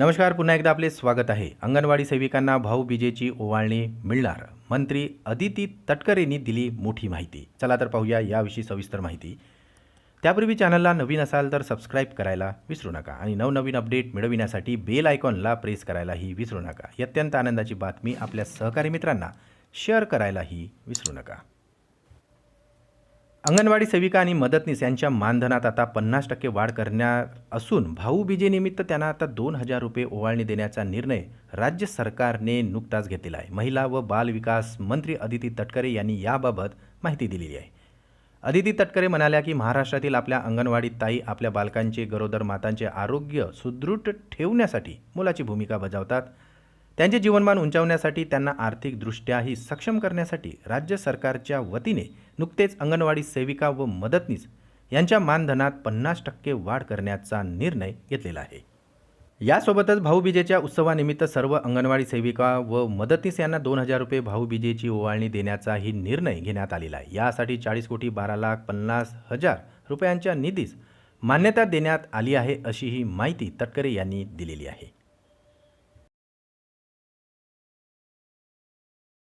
नमस्कार, पुन्हा एकदा आपले स्वागत आहे. अंगणवाडी सेविकांना भाऊबीजेची ओवाळणी मिळणार. मंत्री अदिती तटकरेंनी दिली मोठी माहिती. चला तर पाहूया याविषयी सविस्तर माहिती. त्यापूर्वी चॅनलला नवीन असाल तर सबस्क्राईब करायला विसरू नका आणि नवनवीन अपडेट मिळविण्यासाठी बेल आयकॉनला प्रेस करायलाही विसरू नका. ही अत्यंत आनंदाची बातमी आपल्या सहकारी मित्रांना शेअर करायलाही विसरू नका. अंगणवाडी सेविका आणि मदतनीस यांच्या मानधनात आता 50% वाढ करणार असून भाऊबीजेनिमित्त त्यांना आता 2,000 रुपये ओवाळणी देण्याचा निर्णय राज्य सरकारने नुकताच घेतलेला आहे. महिला व बाल विकास मंत्री अदिती तटकरे यांनी याबाबत माहिती दिलेली आहे. अदिती तटकरे म्हणाल्या की महाराष्ट्रातील आपल्या अंगणवाडी ताई आपल्या बालकांचे, गरोदर मातांचे आरोग्य सुदृढ ठेवण्यासाठी मोलाची भूमिका बजावतात. त्यांचे जीवनमान उंचावण्यासाठी, त्यांना आर्थिकदृष्ट्याही सक्षम करण्यासाठी राज्य सरकारच्या वतीने नुकतेच अंगणवाडी सेविका व मदतनीस यांच्या मानधनात 50% वाढ करण्याचा निर्णय घेतलेला आहे. यासोबतच भाऊबीजेच्या उत्सवानिमित्त सर्व अंगणवाडी सेविका व मदतनीस यांना 2,000 रुपये भाऊबीजेची ओवाळणी देण्याचाही निर्णय घेण्यात आलेला आहे. यासाठी 40,12,50,000 रुपयांच्या निधीस मान्यता देण्यात आली आहे, अशी ही माहिती तटकरे यांनी दिलेली आहे.